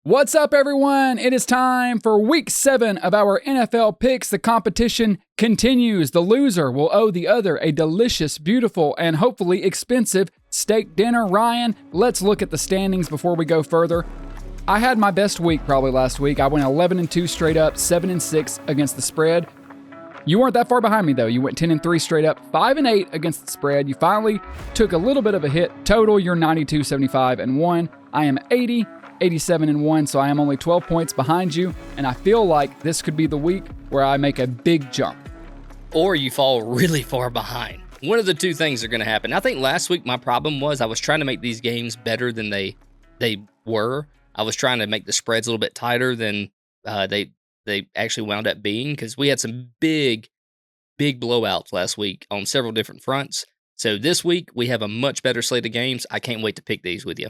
What's up, everyone? It is time for week 7 of our NFL picks. The competition continues. The loser will owe the other a delicious, beautiful, and hopefully expensive steak dinner. Ryan, let's look at the standings before we go further. I had my best week probably last week. I went 11-2 straight up, 7-6 against the spread. You weren't that far behind me, though. You went 10-3 straight up, 5-8 against the spread. You finally took a little bit of a hit. Total, you're 92-75-1. I am 87-1, so I am only 12 points behind you, and I feel like this could be the week where I make a big jump. Or you fall really far behind. One of the two things are going to happen. I think last week my problem was I was trying to make these games better than they were. I was trying to make the spreads a little bit tighter than they actually wound up being, because we had some big blowouts last week on several different fronts. So this week we have a much better slate of games. I can't wait to pick these with you.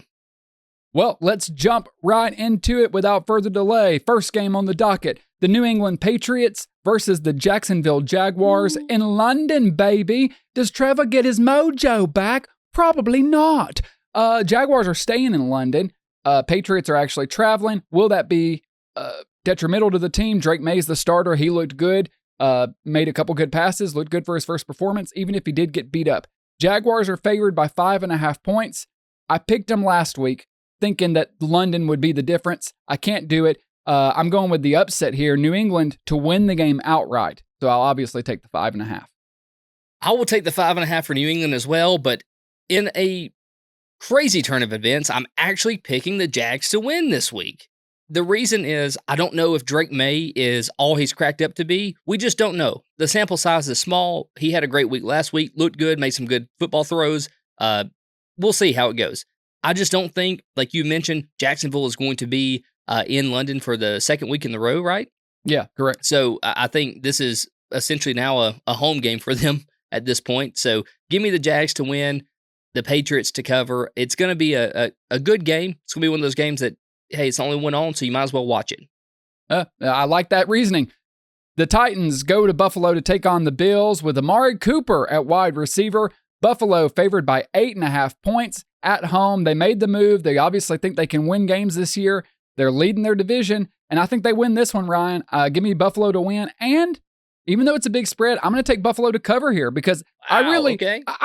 Well, let's jump right into it without further delay. First game on the docket, the New England Patriots versus the Jacksonville Jaguars in London, baby. Does Trevor get his mojo back? Probably not. Jaguars are staying in London. Patriots are actually traveling. Will that be detrimental to the team? Drake May's the starter. He looked good, made a couple good passes, looked good for his first performance, even if he did get beat up. Jaguars are favored by 5.5 points. I picked them last week, thinking that London would be the difference. I can't do it. I'm going with the upset here, New England to win the game outright. So I'll obviously take the 5.5. I will take the 5.5 for New England as well, but in a crazy turn of events, I'm actually picking the Jags to win this week. The reason is I don't know if Drake May is all he's cracked up to be. We just don't know. The sample size is small. He had a great week last week, looked good, made some good football throws. We'll see how it goes. I just don't think, like you mentioned, Jacksonville is going to be in London for the second week in the row, right? Yeah, correct. So I think this is essentially now a home game for them at this point. So give me the Jags to win, the Patriots to cover. It's going to be a good game. It's going to be one of those games that, hey, it's only one on, so you might as well watch it. I like that reasoning. The Titans go to Buffalo to take on the Bills with Amari Cooper at wide receiver. Buffalo favored by 8.5 points. At home, they made the move. They obviously think they can win games this year. They're leading their division, and I think they win this one, Ryan. Give me Buffalo to win, and even though it's a big spread, I'm going to take Buffalo to cover here because I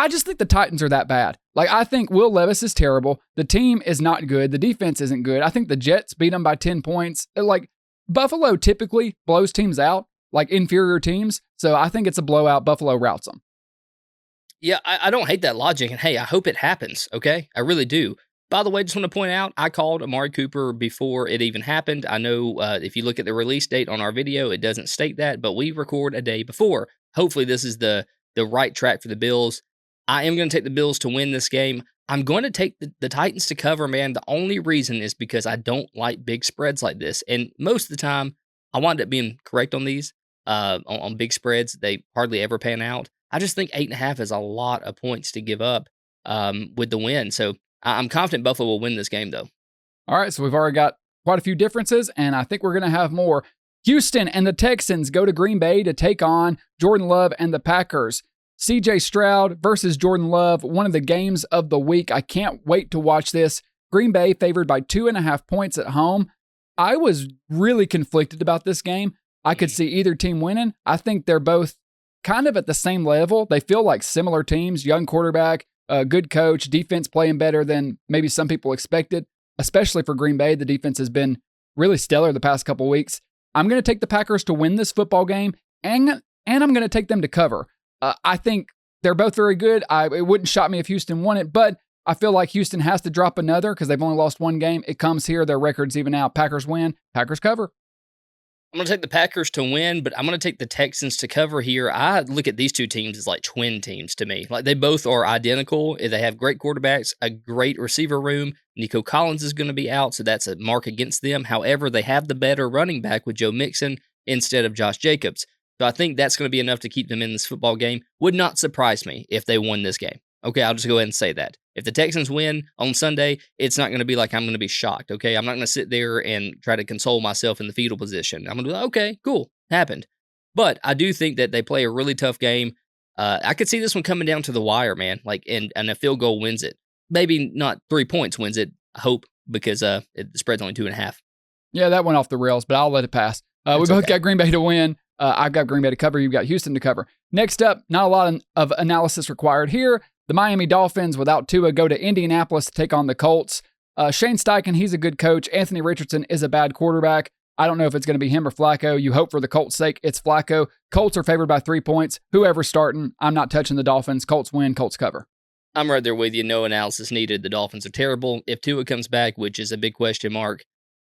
just think the Titans are that bad. Like, I think Will Levis is terrible. The team is not good. The defense isn't good. I think the Jets beat them by 10 points. Like, Buffalo typically blows teams out, like inferior teams, so I think it's a blowout. Buffalo routes them. Yeah, I don't hate that logic, and hey, I hope it happens, okay? I really do. By the way, just want to point out, I called Amari Cooper before it even happened. I know if you look at the release date on our video, it doesn't state that, but we record a day before. Hopefully this is the right track for the Bills. I am going to take the Bills to win this game. I'm going to take the Titans to cover, man. The only reason is because I don't like big spreads like this, and most of the time, I wind up being correct on these. On big spreads, they hardly ever pan out. I just think 8.5 is a lot of points to give up with the win. So I'm confident Buffalo will win this game, though. All right, so we've already got quite a few differences, and I think we're going to have more. Houston and the Texans go to Green Bay to take on Jordan Love and the Packers. CJ Stroud versus Jordan Love, one of the games of the week. I can't wait to watch this. Green Bay favored by 2.5 points at home. I was really conflicted about this game. I could see either team winning. I think they're both kind of at the same level. They feel like similar teams, young quarterback, good coach, defense playing better than maybe some people expected, especially for Green Bay. The defense has been really stellar the past couple weeks. I'm going to take the Packers to win this football game, and I'm going to take them to cover. I think they're both very good. It wouldn't shock me if Houston won it, but I feel like Houston has to drop another because they've only lost one game. It comes here. Their records even out. Packers win. Packers cover. I'm going to take the Packers to win, but I'm going to take the Texans to cover here. I look at these two teams as like twin teams to me. Like, they both are identical. They have great quarterbacks, a great receiver room. Nico Collins is going to be out, so that's a mark against them. However, they have the better running back with Joe Mixon instead of Josh Jacobs. So I think that's going to be enough to keep them in this football game. Would not surprise me if they won this game. Okay, I'll just go ahead and say that. If the Texans win on Sunday, it's not going to be like I'm going to be shocked, okay? I'm not going to sit there and try to console myself in the fetal position. I'm going to be like, okay, cool, happened. But I do think that they play a really tough game. I could see this one coming down to the wire, man, like, and a field goal wins it. Maybe not 3 points wins it, I hope, because the spread's only 2.5. Yeah, that went off the rails, but I'll let it pass. We both got Green Bay to win. I've got Green Bay to cover. You've got Houston to cover. Next up, not a lot of analysis required here. The Miami Dolphins, without Tua, go to Indianapolis to take on the Colts. Shane Steichen, he's a good coach. Anthony Richardson is a bad quarterback. I don't know if it's going to be him or Flacco. You hope for the Colts' sake it's Flacco. Colts are favored by 3 points. Whoever's starting, I'm not touching the Dolphins. Colts win, Colts cover. I'm right there with you. No analysis needed. The Dolphins are terrible. If Tua comes back, which is a big question mark,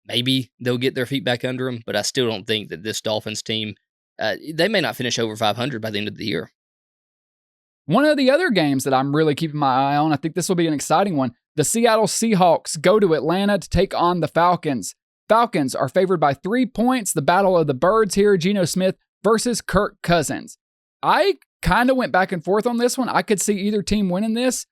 maybe they'll get their feet back under them, but I still don't think that this Dolphins team, they may not finish over 500 by the end of the year. One of the other games that I'm really keeping my eye on, I think this will be an exciting one. The Seattle Seahawks go to Atlanta to take on the Falcons. Falcons are favored by 3 points. The battle of the birds here, Geno Smith versus Kirk Cousins. I kind of went back and forth on this one. I could see either team winning this.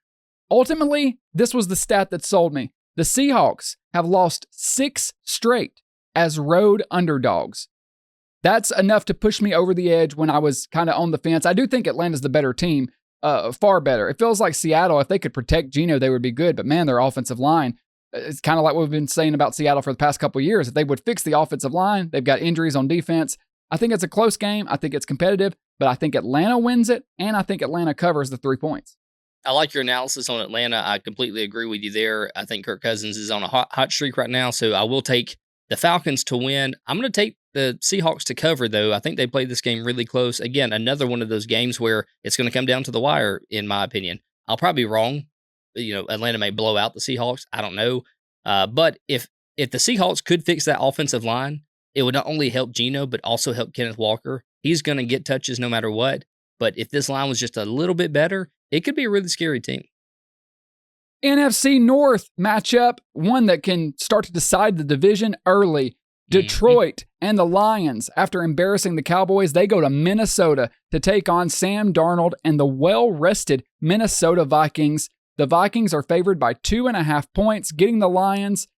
Ultimately, this was the stat that sold me. The Seahawks have lost 6 straight as road underdogs. That's enough to push me over the edge when I was kind of on the fence. I do think Atlanta's the better team, far better. It feels like Seattle, if they could protect Geno, they would be good. But man, their offensive line, it's kind of like what we've been saying about Seattle for the past couple of years. If they would fix the offensive line, they've got injuries on defense. I think it's a close game. I think it's competitive, but I think Atlanta wins it, and I think Atlanta covers the 3 points. I like your analysis on Atlanta. I completely agree with you there. I think Kirk Cousins is on a hot streak right now, so I will take the Falcons to win. I'm going to take the Seahawks to cover, though. I think they played this game really close. Again, another one of those games where it's going to come down to the wire, in my opinion. I'll probably be wrong. Atlanta may blow out the Seahawks. I don't know. But if the Seahawks could fix that offensive line, it would not only help Geno, but also help Kenneth Walker. He's going to get touches no matter what. But if this line was just a little bit better, it could be a really scary team. NFC North matchup, one that can start to decide the division early. Detroit and the Lions, after embarrassing the Cowboys, they go to Minnesota to take on Sam Darnold and the well-rested Minnesota Vikings. The Vikings are favored by 2.5 points, getting the Lions.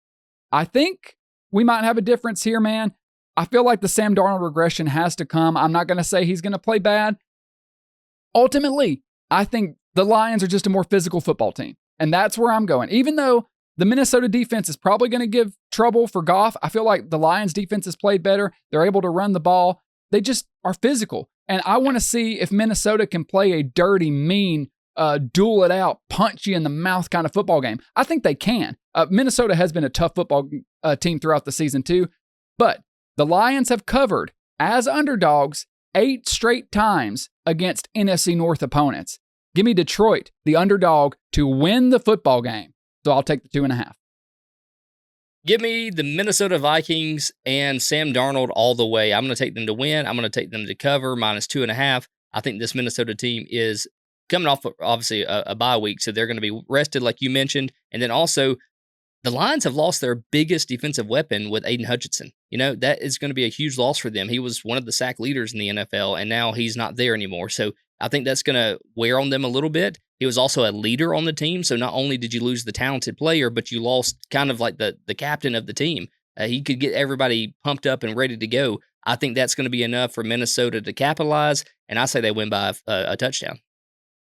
I think we might have a difference here, man. I feel like the Sam Darnold regression has to come. I'm not going to say he's going to play bad. Ultimately, I think the Lions are just a more physical football team, and that's where I'm going. Even though the Minnesota defense is probably going to give trouble for Goff, I feel like the Lions defense has played better. They're able to run the ball. They just are physical, and I want to see if Minnesota can play a dirty, mean, duel it out, punch you in the mouth kind of football game. I think they can. Minnesota has been a tough football team throughout the season too, but the Lions have covered as underdogs 8 straight times against NFC North opponents. Give me Detroit, the underdog, to win the football game. So I'll take the 2.5. Give me the Minnesota Vikings and Sam Darnold all the way. I'm going to take them to win. I'm going to take them to cover -2.5. I think this Minnesota team is coming off, obviously, a bye week, so they're going to be rested, like you mentioned. And then also, the Lions have lost their biggest defensive weapon with Aiden Hutchinson. That is going to be a huge loss for them. He was one of the sack leaders in the NFL, and now he's not there anymore. So I think that's going to wear on them a little bit. He was also a leader on the team, so not only did you lose the talented player, but you lost kind of like the captain of the team. He could get everybody pumped up and ready to go. I think that's going to be enough for Minnesota to capitalize, and I say they win by a touchdown.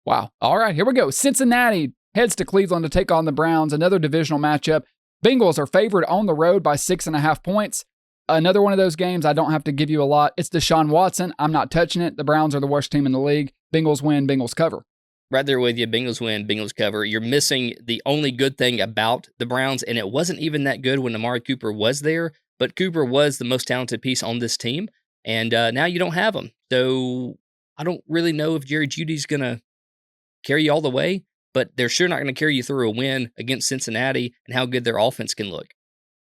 Wow. All right, here we go. Cincinnati heads to Cleveland to take on the Browns, another divisional matchup. Bengals are favored on the road by 6.5 points. Another one of those games, I don't have to give you a lot. It's Deshaun Watson. I'm not touching it. The Browns are the worst team in the league. Bengals win, Bengals cover. Right there with you. Bengals win, Bengals cover. You're missing the only good thing about the Browns, and it wasn't even that good when Amari Cooper was there, but Cooper was the most talented piece on this team, and now you don't have him. So I don't really know if Jerry Jeudy's going to carry you all the way, but they're sure not going to carry you through a win against Cincinnati and how good their offense can look.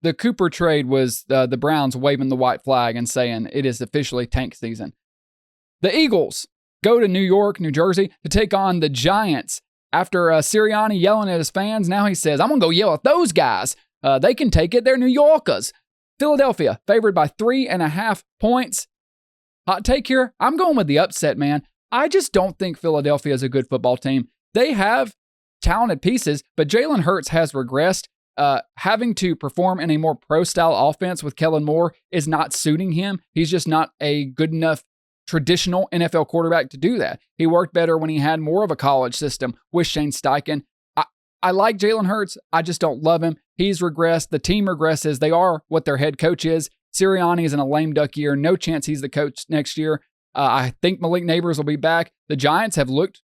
The Cooper trade was the Browns waving the white flag and saying it is officially tank season. The Eagles go to New York, New Jersey to take on the Giants. After Sirianni yelling at his fans, now he says, I'm going to go yell at those guys. They can take it. They're New Yorkers. Philadelphia favored by 3.5 points. Hot take here. I'm going with the upset, man. I just don't think Philadelphia is a good football team. They have talented pieces, but Jalen Hurts has regressed. Having to perform in a more pro-style offense with Kellen Moore is not suiting him. He's just not a good enough traditional NFL quarterback to do that. He worked better when he had more of a college system with Shane Steichen. I like Jalen Hurts. I just don't love him. He's regressed. The team regresses. They are what their head coach is. Sirianni is in a lame duck year. No chance he's the coach next year. I think Malik Neighbors will be back. The Giants have looked,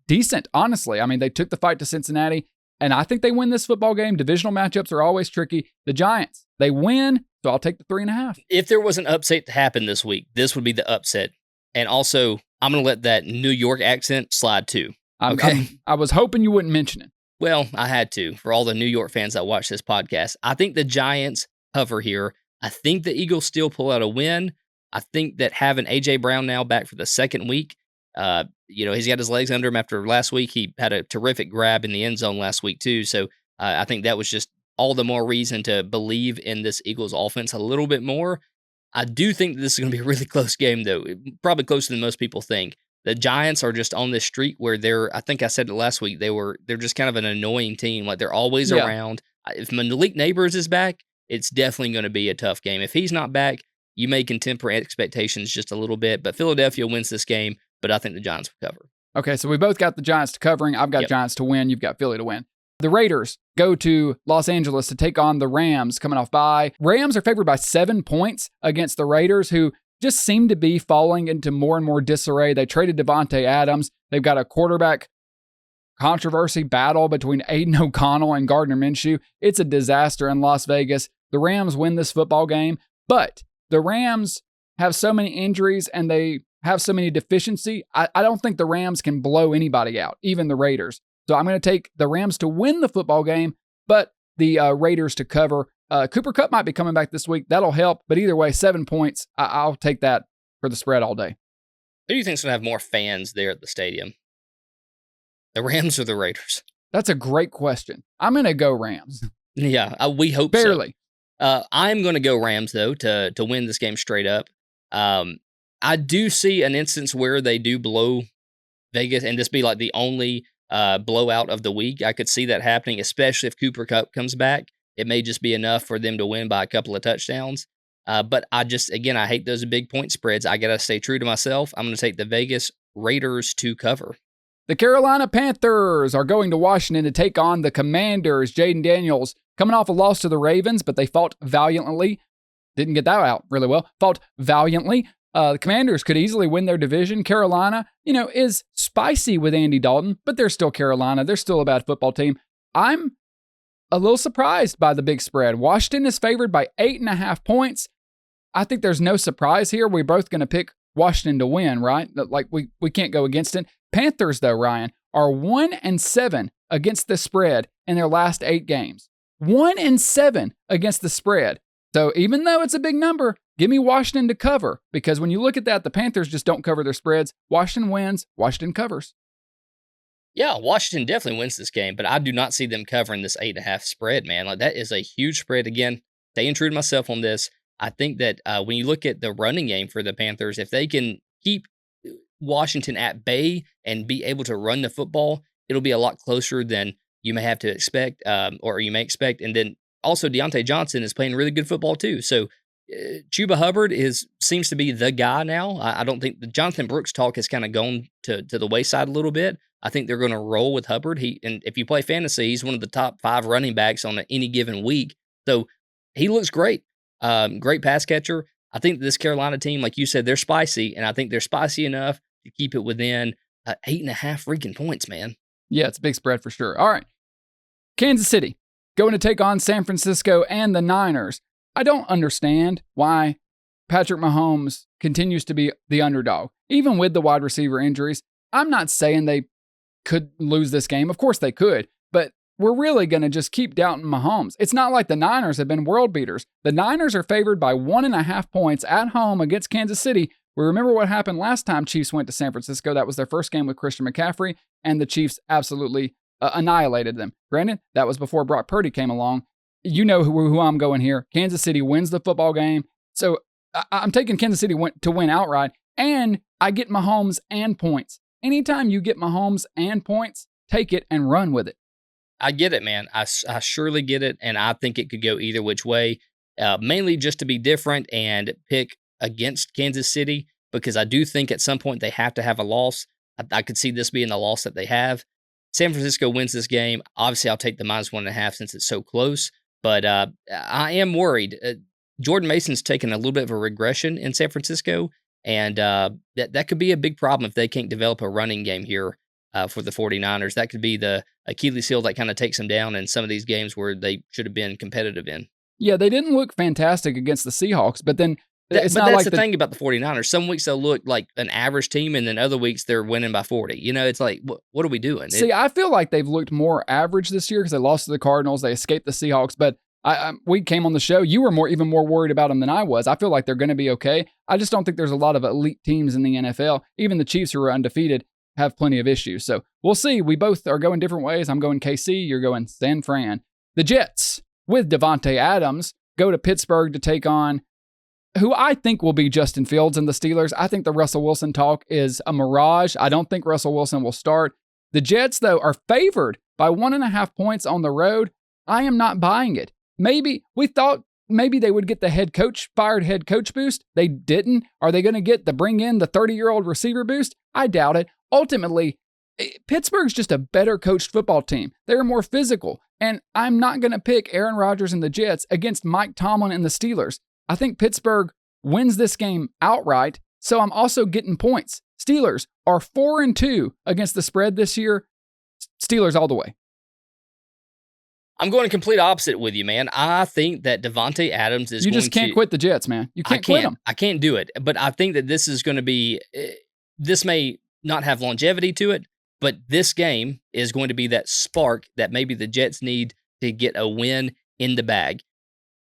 decent, honestly. I mean, they took the fight to Cincinnati, and I think they win this football game. Divisional matchups are always tricky. The Giants, they win, so I'll take the 3.5. If there was an upset to happen this week, this would be the upset. And also, I'm going to let that New York accent slide too. Okay. I was hoping you wouldn't mention it. Well, I had to for all the New York fans that watch this podcast. I think the Giants cover here. I think the Eagles still pull out a win. I think that having A.J. Brown now back for the second week, he's got his legs under him after last week. He had a terrific grab in the end zone last week too. So I think that was just all the more reason to believe in this Eagles offense a little bit more. I do think that this is going to be a really close game, though. Probably closer than most people think. The Giants are just on this streak where I think I said it last week, they're just kind of an annoying team. Like, they're always around. If Malik Neighbors is back, it's definitely going to be a tough game. If he's not back, you may contemper expectations just a little bit. But Philadelphia wins this game, but I think the Giants will cover. Okay, so we both got the Giants to covering. I've got Giants to win. You've got Philly to win. The Raiders go to Los Angeles to take on the Rams coming off bye. Rams are favored by 7 points against the Raiders, who just seem to be falling into more and more disarray. They traded Devontae Adams. They've got a quarterback controversy battle between Aiden O'Connell and Gardner Minshew. It's a disaster in Las Vegas. The Rams win this football game, but the Rams have so many injuries and they have so many deficiency. I don't think the Rams can blow anybody out, even the Raiders. So I'm going to take the Rams to win the football game, but the Raiders to cover. Cooper Kupp might be coming back this week. That'll help. But either way, 7 points. I'll take that for the spread all day. Who do you think is going to have more fans there at the stadium? The Rams or the Raiders? That's a great question. I'm going to go Rams. Yeah, we hope Barely. So. I'm going to go Rams, though, to win this game straight up. I do see an instance where they do blow Vegas and this be like the only blowout of the week. I could see that happening, especially if Cooper Kupp comes back. It may just be enough for them to win by a couple of touchdowns. But I hate those big point spreads. I got to stay true to myself. I'm going to take the Vegas Raiders to cover. The Carolina Panthers are going to Washington to take on the Commanders. Jaden Daniels coming off a loss to the Ravens, but they fought valiantly. Didn't get that out really well. Fought valiantly. The Commanders could easily win their division. Carolina, is spicy with Andy Dalton, but they're still Carolina. They're still a bad football team. I'm a little surprised by the big spread. Washington is favored by 8.5 points. I think there's no surprise here. We're both going to pick Washington to win, right? Like we can't go against it. Panthers, though, Ryan, are 1-7 against the spread in their last 8 games. 1-7 against the spread. So even though it's a big number, give me Washington to cover, because when you look at that, the Panthers just don't cover their spreads. Washington wins, Washington covers. Yeah, Washington definitely wins this game, but I do not see them covering this 8.5 spread, man. Like, that is a huge spread. Again, staying true to myself on this. I think that when you look at the running game for the Panthers, if they can keep Washington at bay and be able to run the football, it'll be a lot closer than you may have to expect, or you may expect. And then also Deontay Johnson is playing really good football too. So Chuba Hubbard seems to be the guy now. I don't think the Jonathan Brooks talk has kind of gone to the wayside a little bit. I think they're going to roll with Hubbard. And if you play fantasy, he's one of the top 5 running backs on any given week. So he looks great. Great pass catcher. I think this Carolina team, like you said, they're spicy, and I think they're spicy enough to keep it within 8.5 freaking points, man. Yeah, it's a big spread for sure. All right. Kansas City going to take on San Francisco and the Niners. I don't understand why Patrick Mahomes continues to be the underdog, even with the wide receiver injuries. I'm not saying they could lose this game. Of course they could, but we're really going to just keep doubting Mahomes. It's not like the Niners have been world beaters. The Niners are favored by 1.5 points at home against Kansas City. We remember what happened last time Chiefs went to San Francisco. That was their first game with Christian McCaffrey, and the Chiefs absolutely annihilated them. Granted, that was before Brock Purdy came along. You know who I'm going here. Kansas City wins the football game. So I'm taking Kansas City to win outright, and I get Mahomes and points. Anytime you get Mahomes and points, take it and run with it. I get it, man. I surely get it, and I think it could go either which way, mainly just to be different and pick against Kansas City, because I do think at some point they have to have a loss. I could see this being the loss that they have. San Francisco wins this game. Obviously, I'll take the -1.5 since it's so close. But I am worried. Jordan Mason's taken a little bit of a regression in San Francisco, and that could be a big problem if they can't develop a running game here for the 49ers. That could be the Achilles heel that kind of takes them down in some of these games where they should have been competitive in. Yeah, they didn't look fantastic against the Seahawks, but then it's not that's like the thing about the 49ers. Some weeks they'll look like an average team, and then other weeks they're winning by 40. It's like, what are we doing? See, I feel like they've looked more average this year because they lost to the Cardinals. They escaped the Seahawks, but we came on the show. You were even more worried about them than I was. I feel like they're going to be okay. I just don't think there's a lot of elite teams in the NFL. Even the Chiefs, who are undefeated, have plenty of issues. So we'll see. We both are going different ways. I'm going KC. You're going San Fran. The Jets, with Devontae Adams, go to Pittsburgh to take on who I think will be Justin Fields and the Steelers. I think the Russell Wilson talk is a mirage. I don't think Russell Wilson will start. The Jets, though, are favored by 1.5 points on the road. I am not buying it. We thought maybe they would get the fired head coach boost. They didn't. Are they going to bring in the 30-year-old receiver boost? I doubt it. Ultimately, Pittsburgh's just a better coached football team. They're more physical. And I'm not going to pick Aaron Rodgers and the Jets against Mike Tomlin and the Steelers. I think Pittsburgh wins this game outright, so I'm also getting points. Steelers are 4-2 against the spread this year. Steelers all the way. I'm going complete opposite with you, man. I think that Devontae Adams is You just can't quit the Jets, man. You can't quit them. I can't do it. But I think that this is going to be, this may not have longevity to it, but this game is going to be that spark that maybe the Jets need to get a win in the bag.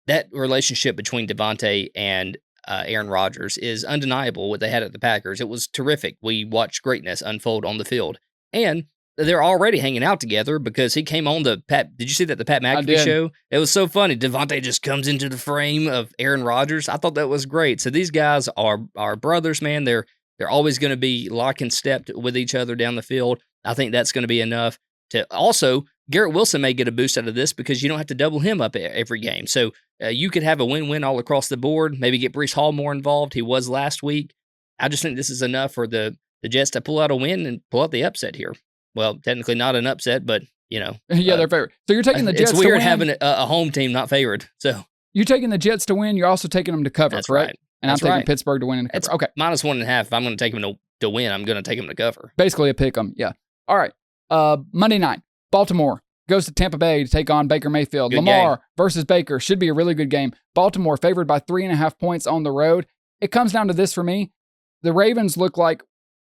That relationship between Devontae and Aaron Rodgers is undeniable, what they had at the Packers. It was terrific. We watched greatness unfold on the field. And they're already hanging out together because he came on the Pat. Did you see that, the Pat McAfee show? It was so funny. Devontae just comes into the frame of Aaron Rodgers. I thought that was great. So these guys are brothers, man. They're always going to be lock and step with each other down the field. I think that's going to be enough to also, Garrett Wilson may get a boost out of this because you don't have to double him up every game. So you could have a win-win all across the board, maybe get Breece Hall more involved. He was last week. I just think this is enough for the Jets to pull out a win and pull out the upset here. Well, technically not an upset, but, Yeah, they're favored. So you're taking the Jets to win. It's weird having a home team not favored. So you're taking the Jets to win. You're also taking them to cover, that's correct? Right. And I'm taking Pittsburgh to win and cover. Okay. -1.5. If I'm going to take them to win, I'm going to take them to cover. Basically a pick 'em. Yeah. All right. Monday night, Baltimore goes to Tampa Bay to take on Baker Mayfield. Good Lamar game. versus Baker should be a really good game. Baltimore favored by 3.5 points on the road. It comes down to this for me. The Ravens look like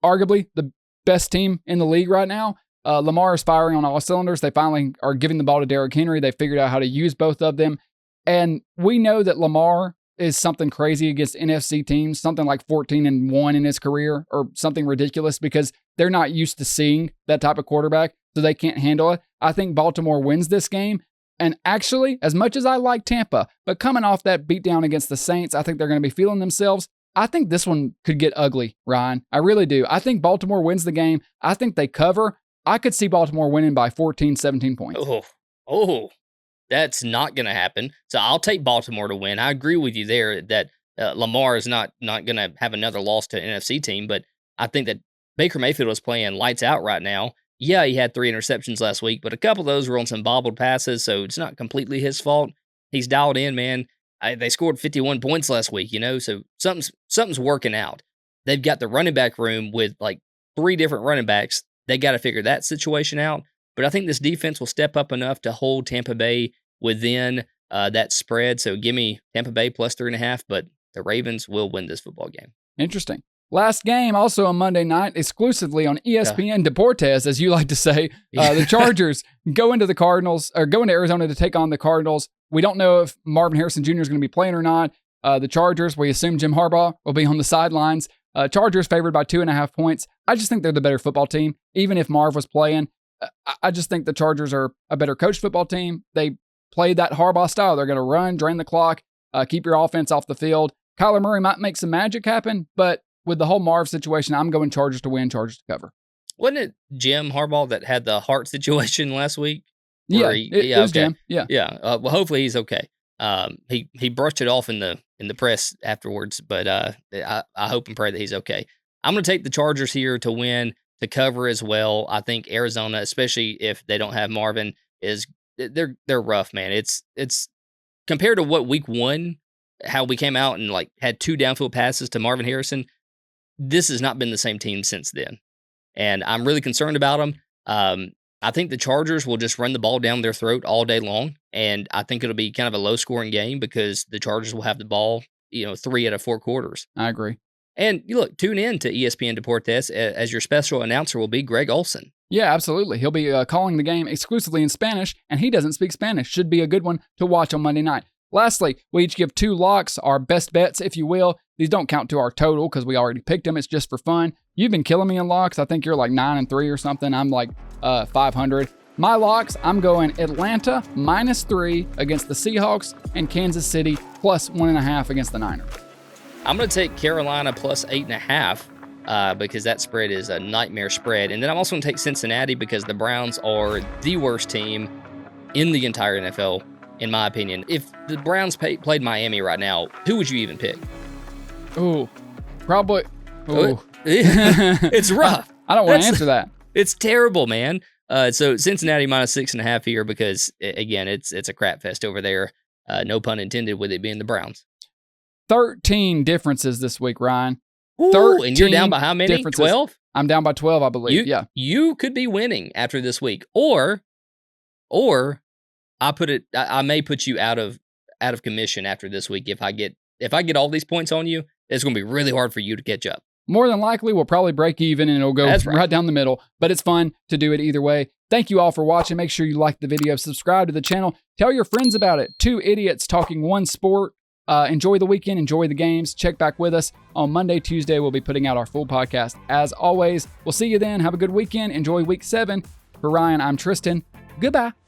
arguably the best team in the league right now. Lamar is firing on all cylinders. They finally are giving the ball to Derrick Henry. They figured out how to use both of them. And we know that Lamar is something crazy against NFC teams, something like 14-1 in his career or something ridiculous because they're not used to seeing that type of quarterback, so they can't handle it. I think Baltimore wins this game. And actually, as much as I like Tampa, but coming off that beatdown against the Saints, I think they're going to be feeling themselves. I think this one could get ugly, Ryan. I really do. I think Baltimore wins the game. I think they cover. I could see Baltimore winning by 14, 17 points. Oh, that's not going to happen. So I'll take Baltimore to win. I agree with you there that Lamar is not going to have another loss to an NFC team, but I think that Baker Mayfield is playing lights out right now. Yeah, he had 3 interceptions last week, but a couple of those were on some bobbled passes, so it's not completely his fault. He's dialed in, man. They scored 51 points last week, so something's working out. They've got the running back room with like 3 different running backs. They got to figure that situation out. But I think this defense will step up enough to hold Tampa Bay within that spread. So give me Tampa Bay plus 3.5, but the Ravens will win this football game. Interesting. Last game, also on Monday night, exclusively on ESPN Deportes, as you like to say. The Chargers go into Arizona to take on the Cardinals. We don't know if Marvin Harrison Jr. is going to be playing or not. The Chargers, we assume Jim Harbaugh will be on the sidelines. Chargers favored by 2.5 points. I just think they're the better football team. Even if Marv was playing, I just think the Chargers are a better coached football team. They play that Harbaugh style. They're going to run, drain the clock, keep your offense off the field. Kyler Murray might make some magic happen, but with the whole Marv situation, I'm going Chargers to win, Chargers to cover. Wasn't it Jim Harbaugh that had the heart situation last week? Yeah, it was Jim. Yeah. Well, hopefully he's okay. He brushed it off in the press afterwards, but I hope and pray that he's okay. I'm going to take the Chargers here to win. to cover as well. I think Arizona, especially if they don't have Marvin, they're rough, man. It's compared to what week 1, how we came out and like had 2 downfield passes to Marvin Harrison. This has not been the same team since then, and I'm really concerned about them. I think the Chargers will just run the ball down their throat all day long, and I think it'll be kind of a low-scoring game because the Chargers will have the ball, 3 out of 4 quarters. I agree. And look, tune in to ESPN Deportes as your special announcer will be Greg Olson. Yeah, absolutely. He'll be calling the game exclusively in Spanish, and he doesn't speak Spanish. Should be a good one to watch on Monday night. Lastly, we each give 2 locks, our best bets, if you will. These don't count to our total because we already picked them. It's just for fun. You've been killing me in locks. I think you're like 9-3 or something. I'm like 500. My locks, I'm going Atlanta -3 against the Seahawks and Kansas City +1.5 against the Niners. I'm going to take Carolina +8.5 because that spread is a nightmare spread. And then I'm also going to take Cincinnati because the Browns are the worst team in the entire NFL, in my opinion. If the Browns played Miami right now, who would you even pick? Ooh, probably. Ooh. It's rough. I don't want to answer that. It's terrible, man. So Cincinnati -6.5 here because, again, it's a crap fest over there. No pun intended with it being the Browns. 13 differences this week, Ryan. Ooh, and you're down by how many? 12? I'm down by 12, I believe. You could be winning after this week, or I may put you out of commission after this week if I get all these points on you. It's going to be really hard for you to catch up. More than likely, we'll probably break even and it'll go right down the middle, but it's fun to do it either way. Thank you all for watching. Make sure you like the video, subscribe to the channel, tell your friends about it. 2 idiots talking one sport. Enjoy the weekend, enjoy the games. Check back with us on Monday, Tuesday. We'll be putting out our full podcast. As always, we'll see you then. Have a good weekend. Enjoy week 7. For Ryan, I'm Tristan. Goodbye.